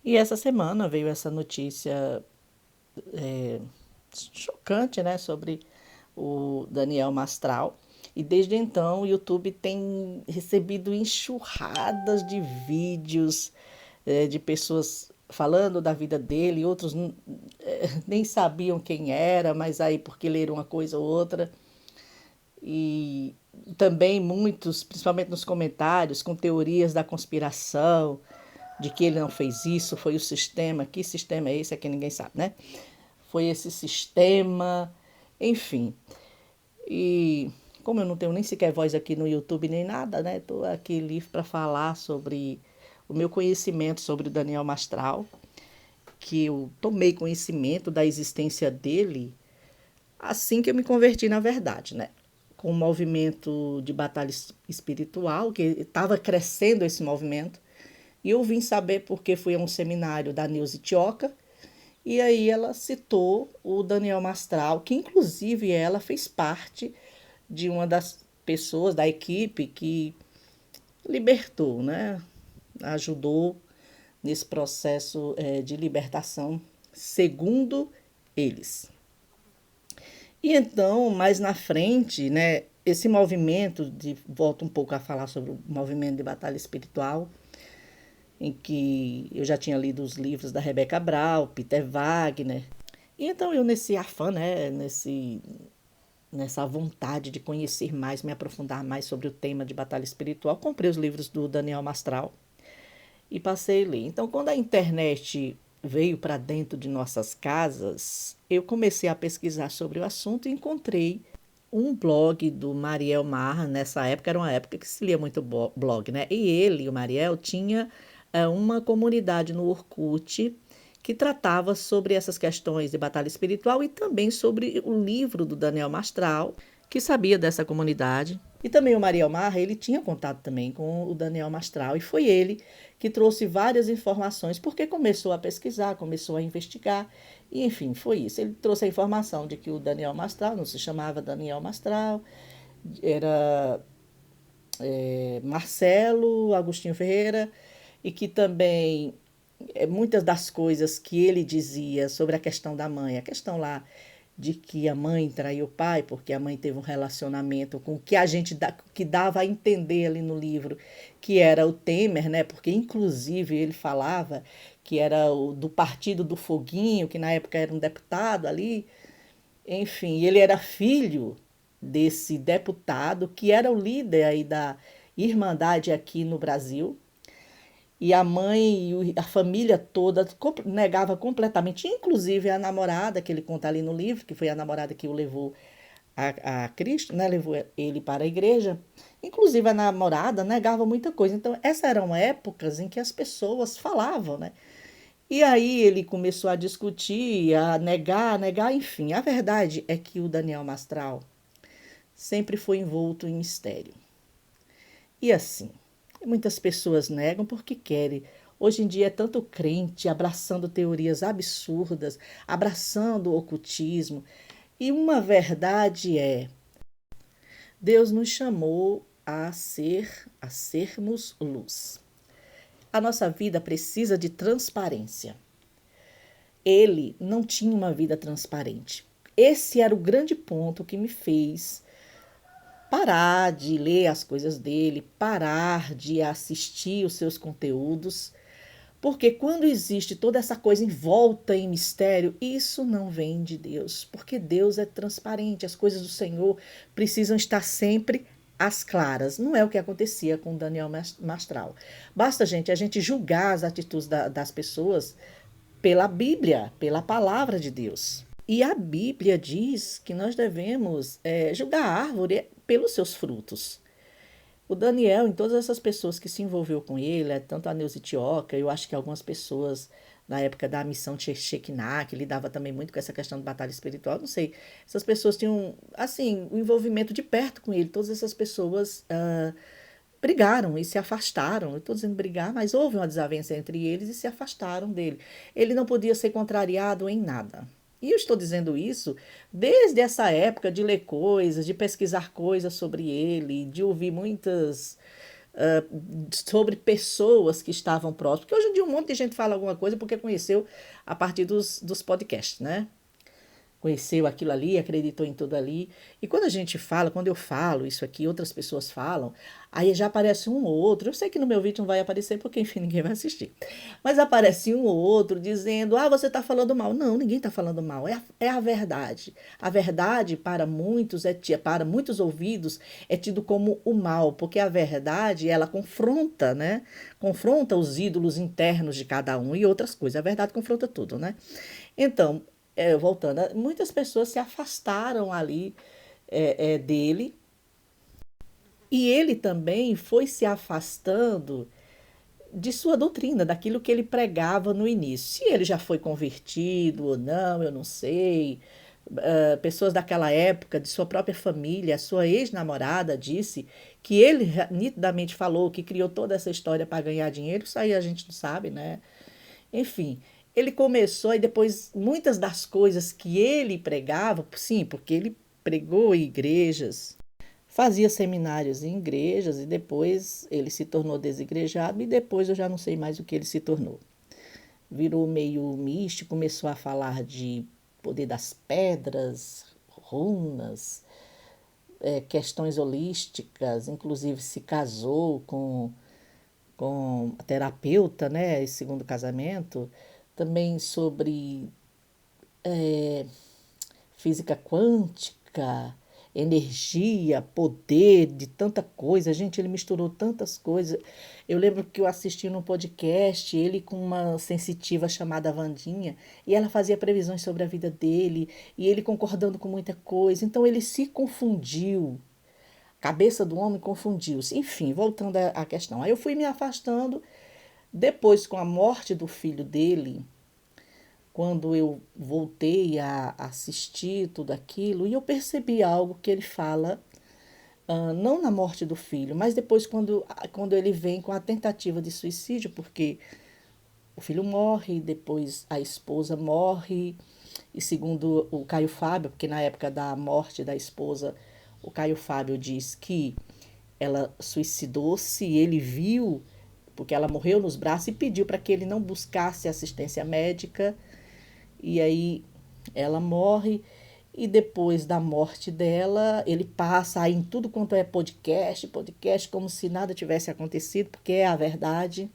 E essa semana veio essa notícia é, chocante, né, sobre o Daniel Mastral. E desde então o YouTube tem recebido enxurradas de vídeos de pessoas falando da vida dele, outros nem sabiam quem era, mas aí porque leram uma coisa ou outra. E também muitos, principalmente nos comentários, com teorias da conspiração, de que ele não fez isso, foi o sistema. Que sistema é esse? É que ninguém sabe, né? Foi esse sistema, enfim. E como eu não tenho nem sequer voz aqui no YouTube nem nada, né? Estou aqui livre para falar sobre o meu conhecimento sobre o Daniel Mastral, que eu tomei conhecimento da existência dele assim que eu me converti na verdade, né? Com o movimento de batalha espiritual, que estava crescendo esse movimento, e eu vim saber porque fui a um seminário da Nilce Tioca, e aí ela citou o Daniel Mastral, que inclusive ela fez parte de uma das pessoas da equipe que libertou, né? Ajudou nesse processo de libertação, segundo eles. E então, mais na frente, né, esse movimento, volto um pouco a falar sobre o movimento de batalha espiritual, em que eu já tinha lido os livros da Rebecca Brown, Peter Wagner. E então eu nesse afã, né, nessa vontade de conhecer mais, me aprofundar mais sobre o tema de batalha espiritual, comprei os livros do Daniel Mastral e passei a ler. Então, quando a internet veio para dentro de nossas casas, eu comecei a pesquisar sobre o assunto e encontrei um blog do Mariel Marra. Nessa época era uma época que se lia muito blog, né? E ele, o Mariel, tinha uma comunidade no Orkut que tratava sobre essas questões de batalha espiritual e também sobre o livro do Daniel Mastral, que sabia dessa comunidade. E também o Mariel Marra, ele tinha contato também com o Daniel Mastral, e foi ele que trouxe várias informações, porque começou a pesquisar, começou a investigar, e enfim, foi isso. Ele trouxe a informação de que o Daniel Mastral não se chamava Daniel Mastral, era Marcelo Agostinho Ferreira, e que também muitas das coisas que ele dizia sobre a questão da mãe, a questão lá de que a mãe traiu o pai, porque a mãe teve um relacionamento com o que a gente que dava a entender ali no livro, que era o Temer, né? Porque inclusive ele falava que era do Partido do Foguinho, que na época era um deputado ali. Enfim, ele era filho desse deputado que era o líder aí da Irmandade aqui no Brasil, e a mãe e a família toda negava completamente, inclusive a namorada que ele conta ali no livro, que foi a namorada que o levou a Cristo, né? Levou ele para a igreja. Inclusive a namorada negava muita coisa. Então, essas eram épocas em que as pessoas falavam, né? E aí ele começou a discutir, a negar, enfim. A verdade é que o Daniel Mastral sempre foi envolto em mistério. E assim, muitas pessoas negam porque querem. Hoje em dia é tanto crente abraçando teorias absurdas, abraçando o ocultismo. E uma verdade é, Deus nos chamou a sermos luz. A nossa vida precisa de transparência. Ele não tinha uma vida transparente. Esse era o grande ponto que me fez parar de ler as coisas dele, parar de assistir os seus conteúdos, porque quando existe toda essa coisa envolta em mistério, isso não vem de Deus, porque Deus é transparente, as coisas do Senhor precisam estar sempre às claras. Não é o que acontecia com Daniel Mastral. Basta, gente, a gente julgar as atitudes das pessoas pela Bíblia, pela palavra de Deus. E a Bíblia diz que nós devemos julgar a árvore pelos seus frutos. O Daniel, em todas essas pessoas que se envolveu com ele, tanto a Neuza Tioca, eu acho que algumas pessoas na época da missão Shekinah, que lidava também muito com essa questão de batalha espiritual, não sei, essas pessoas tinham, assim, um envolvimento de perto com ele, todas essas pessoas brigaram e se afastaram. Eu estou dizendo brigar, mas houve uma desavença entre eles e se afastaram dele. Ele não podia ser contrariado em nada. E eu estou dizendo isso desde essa época de ler coisas, de pesquisar coisas sobre ele, de ouvir muitas. sobre pessoas que estavam próximas. Porque hoje em dia um monte de gente fala alguma coisa porque conheceu a partir dos podcasts, né? Conheceu aquilo ali, acreditou em tudo ali. E quando a gente fala, quando eu falo isso aqui, outras pessoas falam, aí já aparece um ou outro. Eu sei que no meu vídeo não vai aparecer porque, enfim, ninguém vai assistir. Mas aparece um ou outro dizendo: ah, você está falando mal. Não, ninguém está falando mal. É a verdade. A verdade, para muitos, para muitos ouvidos, é tido como o mal, porque a verdade, ela confronta, né? Confronta os ídolos internos de cada um e outras coisas. A verdade confronta tudo, né? Então, voltando, muitas pessoas se afastaram ali dele e ele também foi se afastando de sua doutrina, daquilo que ele pregava no início. Se ele já foi convertido ou não, eu não sei. Pessoas daquela época, de sua própria família, a sua ex-namorada disse que ele nitidamente falou que criou toda essa história para ganhar dinheiro. Isso aí a gente não sabe, né? Enfim, ele começou e depois muitas das coisas que ele pregava, sim, porque ele pregou em igrejas, fazia seminários em igrejas e depois ele se tornou desigrejado e depois eu já não sei mais o que ele se tornou. Virou meio místico, começou a falar de poder das pedras, runas, questões holísticas, inclusive se casou com a terapeuta, né, esse segundo casamento, também sobre física quântica, energia, poder, de tanta coisa. Gente, ele misturou tantas coisas. Eu lembro que eu assisti num podcast, ele com uma sensitiva chamada Vandinha, e ela fazia previsões sobre a vida dele, e ele concordando com muita coisa. Então ele se confundiu. A cabeça do homem confundiu-se. Enfim, voltando à questão. Aí eu fui me afastando. Depois, com a morte do filho dele, quando eu voltei a assistir tudo aquilo, e eu percebi algo que ele fala, não na morte do filho, mas depois quando ele vem com a tentativa de suicídio, porque o filho morre, depois a esposa morre, e segundo o Caio Fábio, porque na época da morte da esposa, o Caio Fábio diz que ela suicidou-se, ele viu, porque ela morreu nos braços e pediu para que ele não buscasse assistência médica. E aí ela morre e depois da morte dela, ele passa aí em tudo quanto é podcast, como se nada tivesse acontecido, porque é a verdade.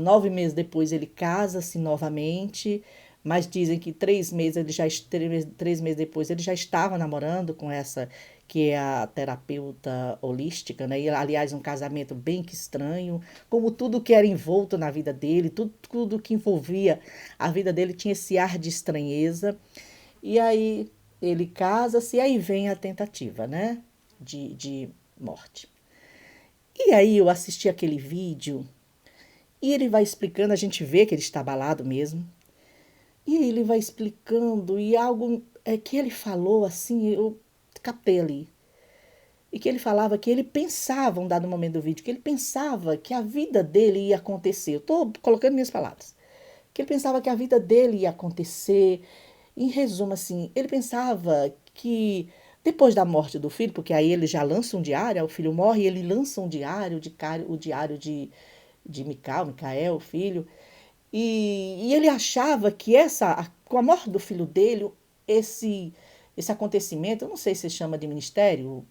9 meses depois ele casa-se novamente, mas dizem que 3 meses, 3 meses depois ele já estava namorando com essa que é a terapeuta holística, né? E, aliás, um casamento bem que estranho, como tudo que era envolto na vida dele, tudo que envolvia a vida dele tinha esse ar de estranheza. E aí ele casa-se e aí vem a tentativa, né? De morte. E aí eu assisti aquele vídeo e ele vai explicando, a gente vê que ele está abalado mesmo. E ele vai explicando, e algo que ele falou assim, eu captei ali. E que ele falava que ele pensava, um dado momento do vídeo, que ele pensava que a vida dele ia acontecer. Eu estou colocando minhas palavras. Que ele pensava que a vida dele ia acontecer. Em resumo, assim, ele pensava que depois da morte do filho, porque aí ele já lança um diário, o filho morre e ele lança um diário, o diário de Micael, o filho, e ele achava que com a morte do filho dele, esse acontecimento, eu não sei se chama de ministério,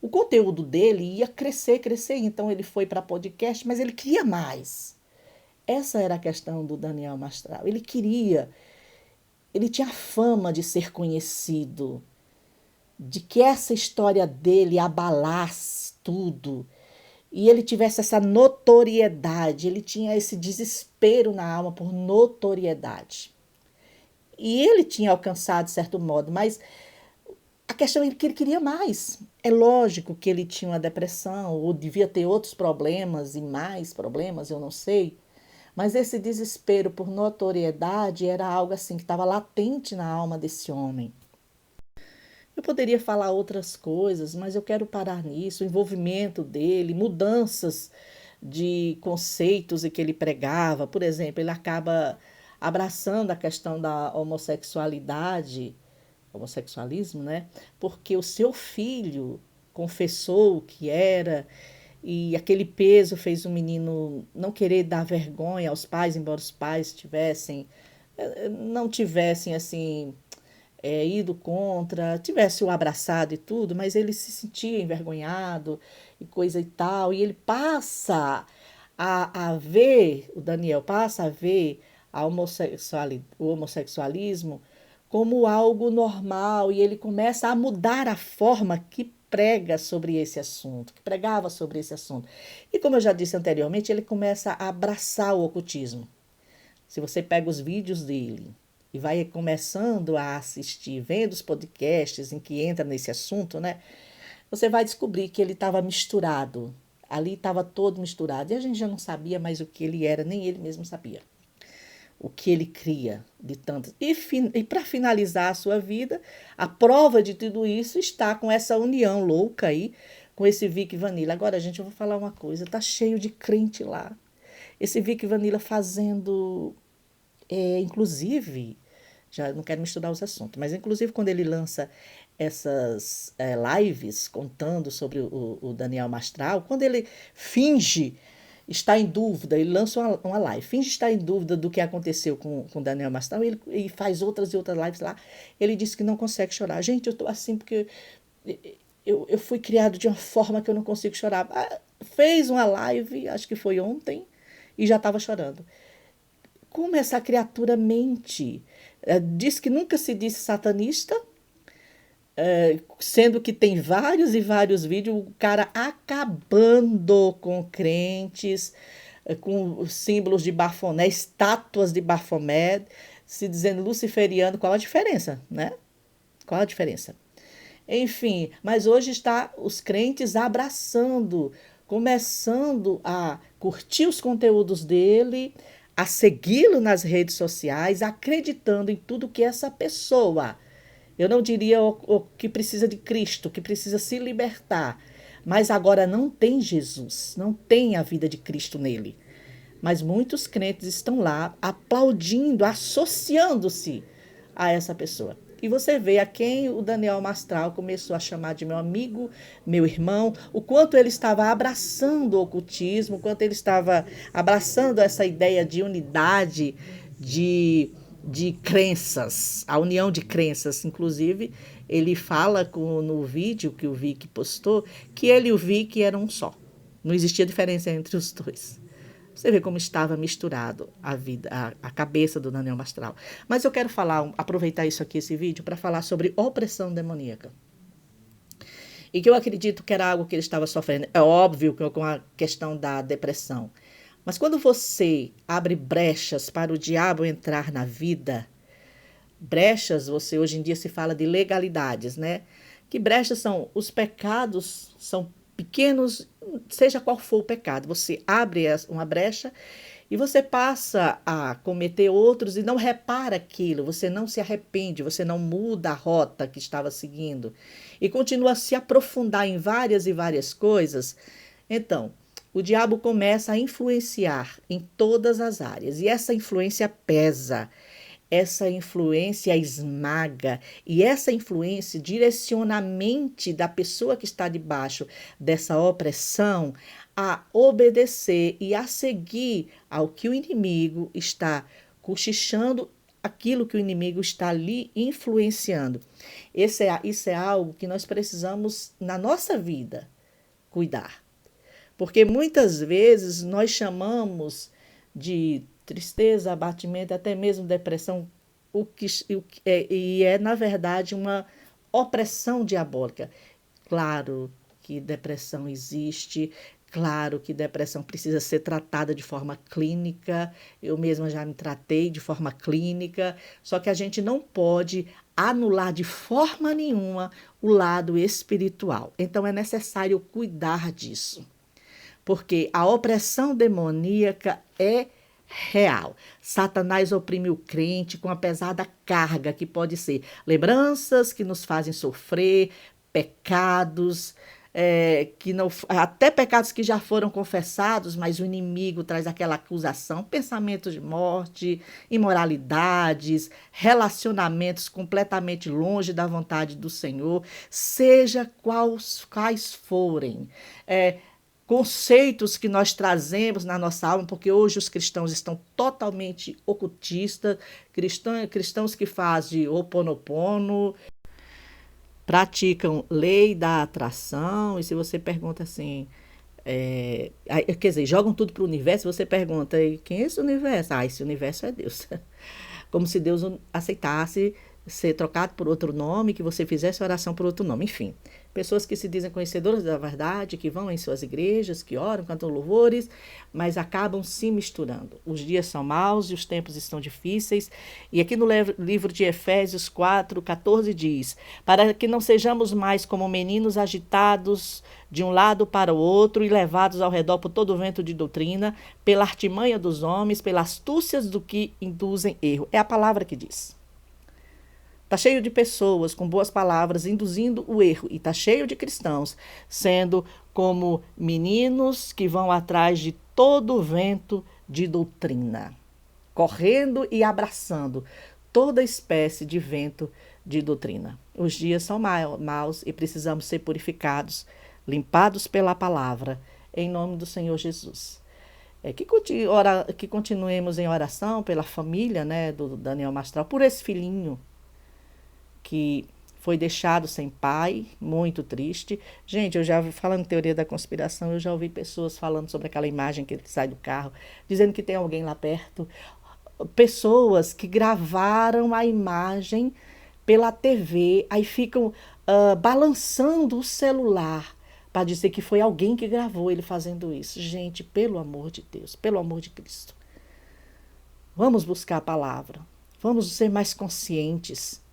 o conteúdo dele ia crescer, crescer. Então ele foi para podcast, mas ele queria mais. Essa era a questão do Daniel Mastral. Ele tinha fama de ser conhecido, de que essa história dele abalasse tudo e ele tivesse essa notoriedade, ele tinha esse desespero na alma por notoriedade. E ele tinha alcançado de certo modo, mas a questão é que ele queria mais. É lógico que ele tinha uma depressão, ou devia ter outros problemas e mais problemas, eu não sei. Mas esse desespero por notoriedade era algo assim que estava latente na alma desse homem. Eu poderia falar outras coisas, mas eu quero parar nisso, o envolvimento dele, mudanças de conceitos que ele pregava. Por exemplo, ele acaba abraçando a questão da homossexualidade, homossexualismo, né? Porque o seu filho confessou que era, e aquele peso fez o menino não querer dar vergonha aos pais, embora os pais não tivessem assim ido contra, tivesse o abraçado e tudo, mas ele se sentia envergonhado e coisa e tal, e ele passa a ver, o Daniel passa a ver o homossexualismo como algo normal, e ele começa a mudar a forma que prega sobre esse assunto, que pregava sobre esse assunto. E como eu já disse anteriormente, ele começa a abraçar o ocultismo. Se você pega os vídeos dele e vai começando a assistir, vendo os podcasts em que entra nesse assunto, né? Você vai descobrir que ele estava misturado. Ali estava todo misturado. E a gente já não sabia mais o que ele era, nem ele mesmo sabia. O que ele cria de tantas. E para finalizar a sua vida, a prova de tudo isso está com essa união louca aí, com esse Vic Vanilla. Agora, gente, eu vou falar uma coisa: tá cheio de crente lá. Esse Vic Vanilla fazendo. Inclusive, já não quero misturar os assuntos, mas inclusive quando ele lança essas lives contando sobre o Daniel Mastral, quando ele finge estar em dúvida, ele lança uma live, finge estar em dúvida do que aconteceu com o Daniel Mastral, ele faz outras e outras lives lá, ele diz que não consegue chorar. Gente, eu estou assim porque eu fui criado de uma forma que eu não consigo chorar. Fez uma live, acho que foi ontem, e já estava chorando. Como essa criatura mente? Diz que nunca se disse satanista, sendo que tem vários e vários vídeos, o cara acabando com crentes, com símbolos de Baphomet, estátuas de Baphomet, se dizendo luciferiano. Qual a diferença, né? Qual a diferença? Enfim, mas hoje está os crentes abraçando, começando a curtir os conteúdos dele, a segui-lo nas redes sociais, acreditando em tudo que essa pessoa, eu não diria o que precisa de Cristo, que precisa se libertar, mas agora não tem Jesus, não tem a vida de Cristo nele. Mas muitos crentes estão lá aplaudindo, associando-se a essa pessoa. E você vê a quem o Daniel Mastral começou a chamar de meu amigo, meu irmão, o quanto ele estava abraçando o ocultismo, o quanto ele estava abraçando essa ideia de unidade, de crenças, a união de crenças. Inclusive, ele fala no vídeo que o Vic postou, que ele e o Vic eram um só. Não existia diferença entre os dois. Você vê como estava misturado a vida, a cabeça do Daniel Mastral. Mas eu quero aproveitar isso aqui, esse vídeo, para falar sobre opressão demoníaca. E que eu acredito que era algo que ele estava sofrendo. É óbvio que com a questão da depressão. Mas quando você abre brechas para o diabo entrar na vida, brechas, hoje em dia se fala de legalidades, né? Que brechas são? Os pecados são pequenos, seja qual for o pecado. Você abre uma brecha e você passa a cometer outros e não repara aquilo, você não se arrepende, você não muda a rota que estava seguindo e continua a se aprofundar em várias e várias coisas. Então, o diabo começa a influenciar em todas as áreas e essa influência pesa. Essa influência esmaga e essa influência direciona a mente da pessoa que está debaixo dessa opressão a obedecer e a seguir ao que o inimigo está cochichando, aquilo que o inimigo está ali influenciando. Isso é algo que nós precisamos, na nossa vida, cuidar. Porque muitas vezes nós chamamos de tristeza, abatimento, até mesmo depressão, e é, na verdade, uma opressão diabólica. Claro que depressão existe, claro que depressão precisa ser tratada de forma clínica, eu mesma já me tratei de forma clínica, só que a gente não pode anular de forma nenhuma o lado espiritual. Então é necessário cuidar disso, porque a opressão demoníaca é real. Satanás oprime o crente com a pesada carga que pode ser lembranças que nos fazem sofrer, pecados, que não, até pecados que já foram confessados, mas o inimigo traz aquela acusação, pensamentos de morte, imoralidades, relacionamentos completamente longe da vontade do Senhor, seja quais forem. conceitos que nós trazemos na nossa alma, porque hoje os cristãos estão totalmente ocultistas, cristãos que fazem Ho'oponopono, praticam lei da atração, e se você pergunta assim, quer dizer, jogam tudo para o universo, você pergunta, e quem é esse universo? Ah, esse universo é Deus. Como se Deus aceitasse ser trocado por outro nome, que você fizesse oração por outro nome, enfim. Pessoas que se dizem conhecedoras da verdade, que vão em suas igrejas, que oram, cantam louvores, mas acabam se misturando. Os dias são maus e os tempos estão difíceis. E aqui no livro de Efésios 4:14 diz: para que não sejamos mais como meninos agitados de um lado para o outro e levados ao redor por todo o vento de doutrina, pela artimanha dos homens, pelas astúcias do que induzem erro. É a palavra que diz. Está cheio de pessoas com boas palavras induzindo o erro. E está cheio de cristãos sendo como meninos que vão atrás de todo o vento de doutrina, correndo e abraçando toda espécie de vento de doutrina. Os dias são maus e precisamos ser purificados, limpados pela palavra, em nome do Senhor Jesus. Que continuemos em oração pela família, né, do Daniel Mastral, por esse filhinho que foi deixado sem pai, muito triste. Gente, eu já ouvi, falando em teoria da conspiração, eu já ouvi pessoas falando sobre aquela imagem que ele sai do carro, dizendo que tem alguém lá perto. Pessoas que gravaram a imagem pela TV, aí ficam balançando o celular para dizer que foi alguém que gravou ele fazendo isso. Gente, pelo amor de Deus, pelo amor de Cristo. Vamos buscar a palavra, vamos ser mais conscientes.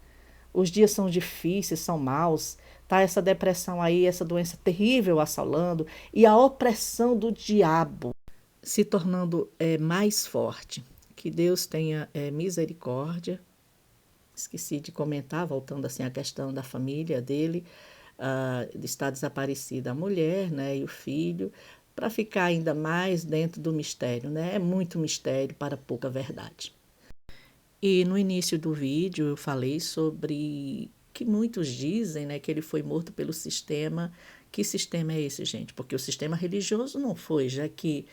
Os dias são difíceis, são maus, tá essa depressão aí, essa doença terrível assolando e a opressão do diabo se tornando mais forte. Que Deus tenha misericórdia. Esqueci de comentar, voltando assim à questão da família dele, está desaparecida a mulher, né, e o filho, para ficar ainda mais dentro do mistério, né? É muito mistério para pouca verdade. E no início do vídeo eu falei sobre que muitos dizem, né, que ele foi morto pelo sistema. Que sistema é esse, gente? Porque o sistema religioso não foi, já que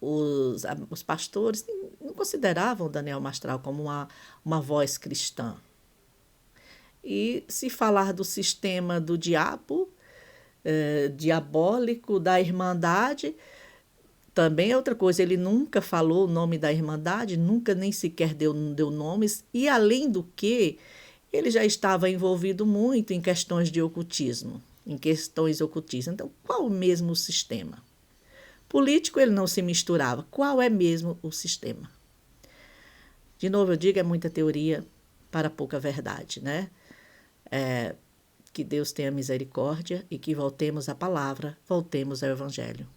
os pastores não consideravam Daniel Mastral como uma voz cristã. E se falar do sistema do diabo, diabólico, da Irmandade, também é outra coisa, ele nunca falou o nome da Irmandade, nunca nem sequer deu nomes, e além do que, ele já estava envolvido muito em questões de ocultismo, em questões ocultistas. Então, qual mesmo o sistema? Político ele não se misturava, qual é mesmo o sistema? De novo, eu digo, é muita teoria para pouca verdade, né? Que Deus tenha misericórdia e que voltemos à palavra, voltemos ao Evangelho.